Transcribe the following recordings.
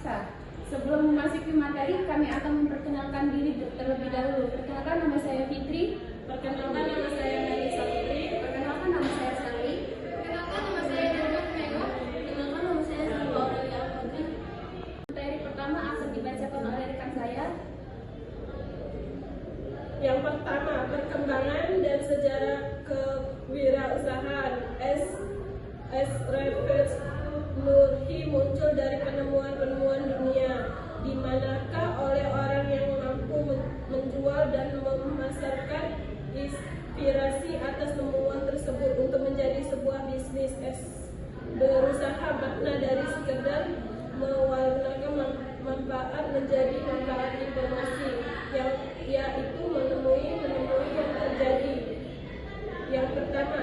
Rizka. Sebelum memasuki materi, kami akan memperkenalkan diri terlebih dahulu. Perkenalkan, nama saya Fitri. Perkenalkan, nama saya Melisa Putri. Perkenalkan, nama saya Sally. Perkenalkan, nama saya Duduk Mego. Perkenalkan, nama saya Zalwa Aurelia Al-Fadli. Materi pertama akan dibacakan oleh rekan saya. Yang pertama, perkembangan dan sejarah kewirausahaan. Research Nurhi muncul dari penemuan-penemuan dunia, di manakah oleh orang yang mampu menjual dan memasarkan inspirasi atas temuan tersebut untuk menjadi sebuah bisnis. Berusaha makna dari sekedar mewarnakan manfaat menjadi manfaat informasi, yang yaitu menemui yang terjadi. Yang pertama,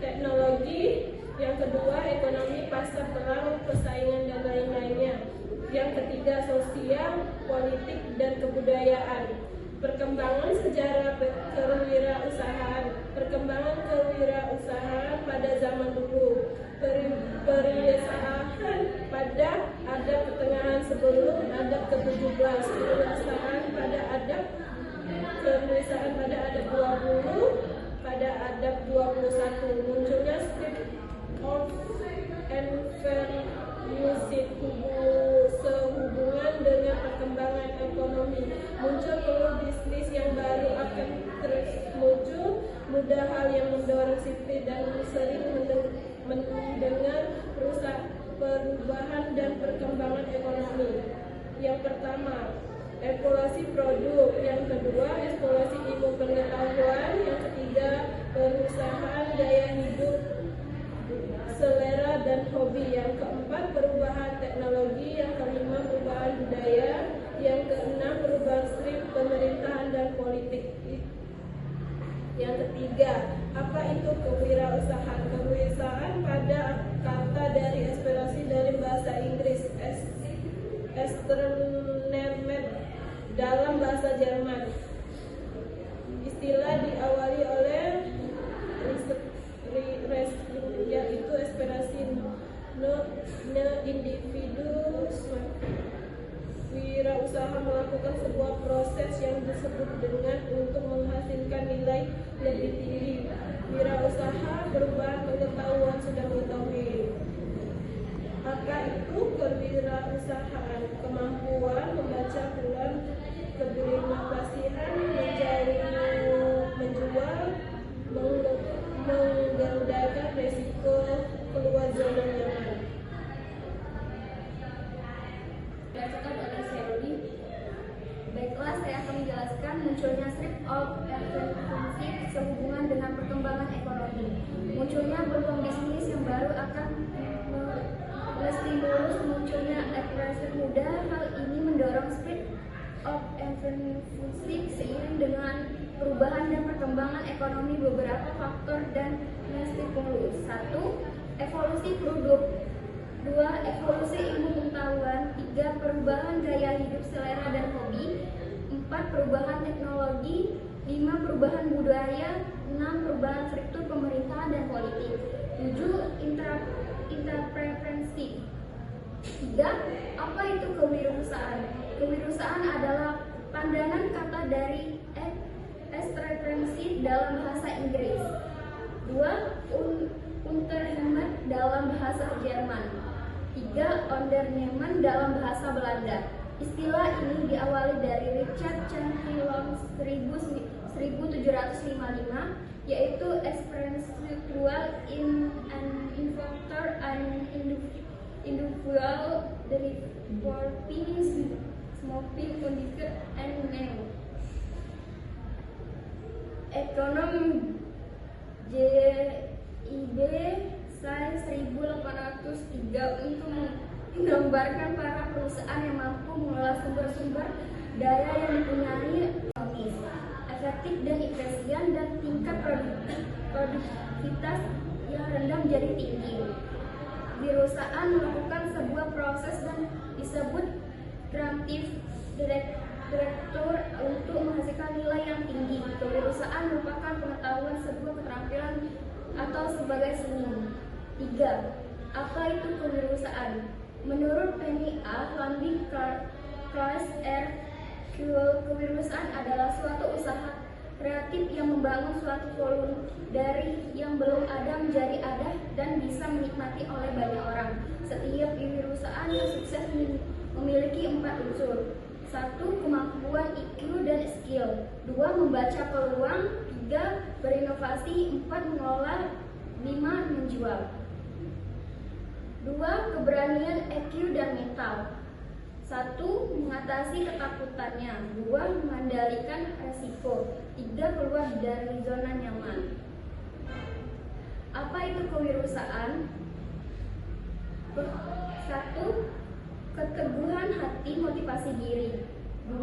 teknologi. Yang kedua, ekonomi pasca perang, persaingan dan lain-lainnya. Yang ketiga, sosial, politik, dan kebudayaan. Perkembangan sejarah kewirausahaan. Perkembangan kewirausahaan pada zaman dulu. Perwirausahaan pada abad pertengahan sebelum abad ke-17. Kewirausahaan pada abad 20 pada abad 21. Munculnya street of entrepreneurship sehubungan dengan perkembangan ekonomi. Muncul peluang bisnis yang baru akan terus muncul. Mudah hal yang mendorong sipil dan sering mendengar perubahan dan perkembangan ekonomi. Yang pertama, evaluasi produk. Yang kedua, evaluasi ilmu pengetahuan. Yang ketiga, perusahaan gaya hidup, selera dan hobi. Yang keempat, perubahan teknologi. Yang kelima, perubahan budaya. Yang keenam, perubahan strip pemerintahan dan politik. Yang ketiga, apa itu kewirausahaan? Kewirausahaan pada kata dari inspirasi dari bahasa Inggris Externement dalam bahasa Jerman. Istilah diawali oleh yaitu inspirasi individu wirausaha melakukan sebuah proses yang disebut dengan untuk menghasilkan nilai lebih tinggi. Wirausaha perubahan pengetahuan sudah mengetahui. Apa itu kewirausahaan? Kemampuan membaca peluang, keberinovasian, menjual, menggendalikan resiko, keluar zona nyaman. Dibacakan oleh Sally. Baiklah, saya akan menjelaskan munculnya strip of entrepreneurship sehubungan dengan perkembangan ekonomi. Munculnya peluang bisnis yang baru akan menstimulus munculnya entrepreneur muda. Hal ini mendorong strip of entrepreneurship seiring dengan perubahan dan perkembangan ekonomi. Beberapa faktor dan menstimulus. 1. Evolusi produk. 2. Evolusi ilmu pengetahuan. 3. Perubahan gaya hidup, selera dan hobi. 4. Perubahan teknologi. 5. Perubahan budaya. 6. Perubahan struktur pemerintahan dan politik. 7. Entrepreneurship. 3. Apa itu kewirausahaan? Kewirausahaan adalah pandangan kata dari entrepreneurship dalam bahasa Inggris. 2. Unternehmen dalam bahasa Jerman. 3. Ondernemen dalam bahasa Belanda. Istilah ini diawali dari Richard Cantillon 1755, yaitu Experiential in an Inventor and Individual Developing Smoking Condition and Name. Ekonom J.I.B. Say 1803 untuk menggambarkan para perusahaan yang mampu mengelola sumber-sumber daya yang dipunyai ekonomis, efektif dan efisien, dan tingkat produktivitas yang rendah menjadi tinggi. Wirausahaan melakukan sebuah proses dan disebut kreatif direktur untuk menghasilkan nilai yang tinggi. Kewirausahaan merupakan pengetahuan sebuah keterampilan atau sebagai seni. 3. Apa itu kewirausahaan? Menurut Penny A. Landing Class R, kewirausahaan adalah suatu usaha kreatif yang membangun suatu volume dari yang belum ada menjadi ada dan bisa menikmati oleh banyak orang. Setiap kewirausahaan yang sukses memiliki 4 unsur. 1. Kemampuan IQ dan skill. 2. Membaca peluang. 3. Berinovasi. 4. Mengelola. 5. Menjual. 2. Keberanian EQ dan mental. 1. Mengatasi ketakutannya. 2. Mengendalikan resiko. 3. Keluar dari zona nyaman. Apa itu kewirausahaan? 1. Keteguhan hati, motivasi diri. 2.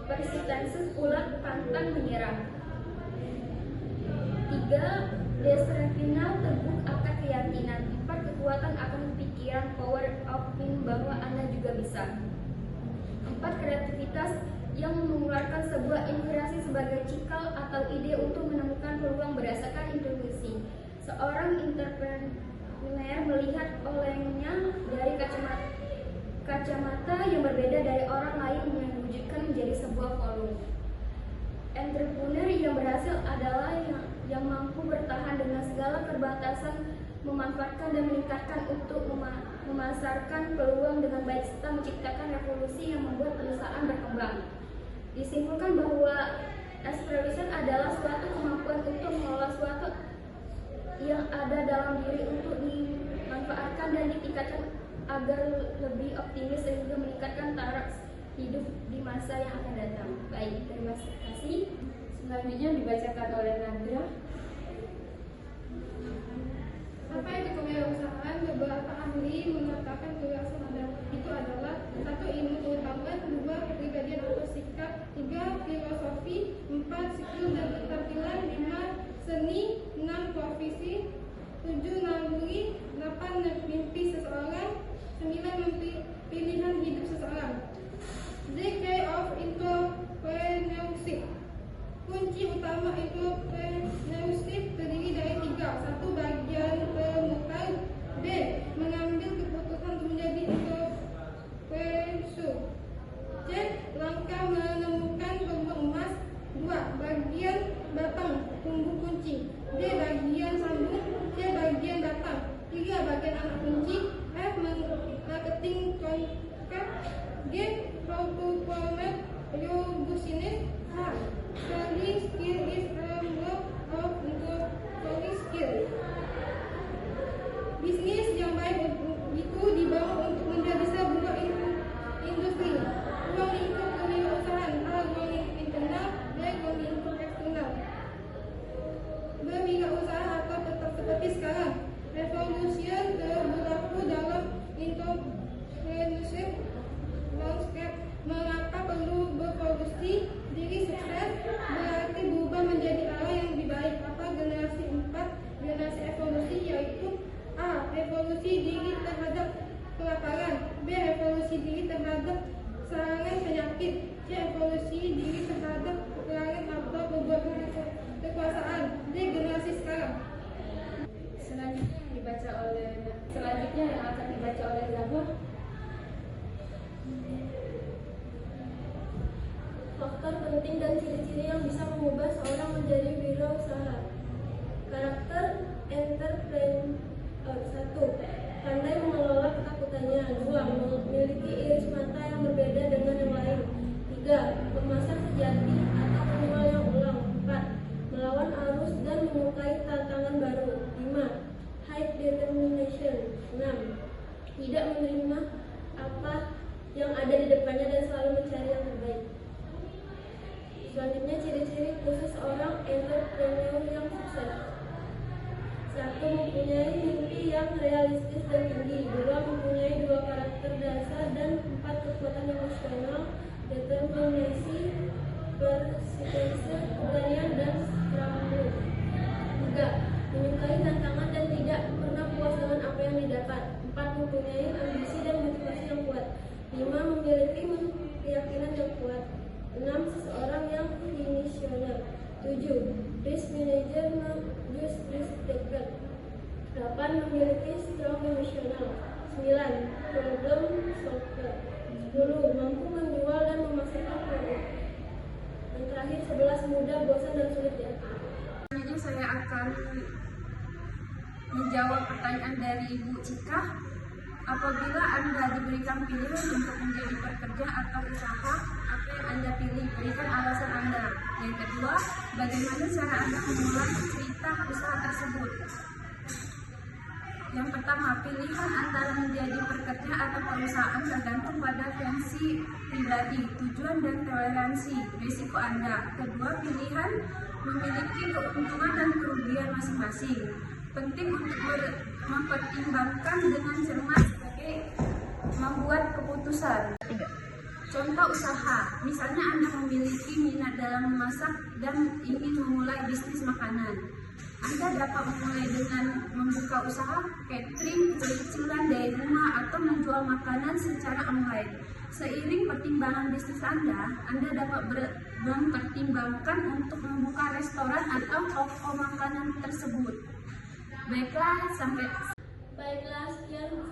Persistensi, ulat pantang menyerah. 3. Determinal, teguh akan keyakinan. 4. Kekuatan akan pikiran, power of mind, bahwa Anda juga bisa. 4. Kreativitas, yang mengeluarkan sebuah inspirasi sebagai cikal atau ide untuk menemukan peluang berdasarkan intuisi. Seorang entrepreneur melihat olehnya dari kacamata yang berbeda dari orang lain yang diwujudkan menjadi sebuah volume. Entrepreneur yang berhasil adalah yang mampu bertahan dengan segala keterbatasan, memanfaatkan dan meningkatkan untuk memasarkan peluang dengan baik serta menciptakan revolusi yang membuat perusahaan berkembang. Disimpulkan bahwa entrepreneurship adalah suatu kemampuan untuk mengelola suatu yang ada dalam diri untuk dimanfaatkan dan ditingkatkan agar lebih optimis sehingga meningkatkan taraf hidup di masa yang akan datang. Baik, terima kasih. Selanjutnya dibacakan oleh Nadra. Apa itu kewirausahaan? Beberapa ahli mengatakan kewirausahaan itu adalah 1. Ilmu pengetahuan, 2. kepribadian atau sikap, 3. filosofi, 4. skill dan keterampilan, 5. seni, 6. profesi, 7. naluri, 8. mimpi seseorang, 9. pilihan hidup seseorang. Decade of Entrepreneurship. Kunci utama entrepreneurship terdiri dari 3. 1. Bagian permukaan. B. Mengambil keputusan untuk menjadi entrepreneur. C. Langkah menemukan peluang emas. 2. Bagian batang tumbuh kunci. D. Bagian sambung. C. Bagian batang. 3. Bagian anak kunci. F. Marketing concept. G. How to promote your business. H. Selling skill is a work of intellectual skill. Bisnis yang baik itu dibangun untuk menjadi sebuah industri. Ruang lingkup kewirausahaan. A. Ruang lingkup internal. B. Ruang lingkup eksternal. Berwirausaha atau tetap seperti sekarang. Revolusi berlaku dalam entrepreneurship landscape. Mengapa perlu berevolusi? Diri sukses berarti berubah menjadi arah yang lebih baik. Apa generasi 4? Generasi evolusi yaitu A. Evolusi diri terhadap kelaparan. B. Evolusi diri terhadap serangan penyakit. C. Evolusi diri terhadap peperangan atau perbuatan kekuasaan. D. Generasi sekarang. Selanjutnya yang akan dibaca oleh Zahra. Faktor penting dan ciri-ciri yang bisa mengubah seorang menjadi wirausaha. Karakter entrepreneur. 1. Pandai mengelola ketakutannya. 2. Memiliki iris mata yang berbeda dengan yang lain. 3. Pemasar sejati atau penjual yang ulang. 4. Melawan arus dan menyukai tantangan baru. 5. High determination. 6. Tidak menerima apa yang ada di depannya dan selalu mencari yang terbaik. Selanjutnya ciri-ciri khusus orang entrepreneur yang sukses. 1. Mempunyai mimpi yang realistis dan tinggi. 2. Mempunyai 2 karakter dasar dan 4. Kekuatan emosional, determinasi, persistensi, keberanian dan strategi. 3. Menyukai tantangan dan tidak pernah puas dengan apa yang didapat. 4. Mempunyai ambisi dan motivasi yang kuat. 5. Memiliki keyakinan yang kuat. 6. Seseorang yang visioner. 7. Risk management, risk taker. 8. Memiliki strong emotional. 9. problem solver. 10. Mampu menjual dan memasarkan produk. Yang terakhir 11. Mudah, bosan, dan sulit diatur. Selanjutnya saya akan menjawab pertanyaan dari Ibu Cika. Apabila Anda diberikan pilihan untuk menjadi pekerja atau usaha, apa yang Anda pilih? Berikan alasan Anda. Yang kedua, bagaimana cara Anda memulai cerita usaha tersebut? Yang pertama, pilihan antara menjadi pekerja atau perusahaan tergantung pada versi pribadi, tujuan dan toleransi risiko Anda. Kedua, pilihan memiliki keuntungan dan kerugian masing-masing. Penting untuk mempertimbangkan dengan cermat sebagai membuat keputusan. Contoh usaha, misalnya Anda memiliki minat dalam memasak dan ingin memulai bisnis makanan. Anda dapat memulai dengan membuka usaha catering kecil-kecilan dari rumah atau menjual makanan secara online. Seiring pertimbangan bisnis Anda dapat mempertimbangkan untuk membuka restoran atau toko makanan tersebut. Baiklah, sekian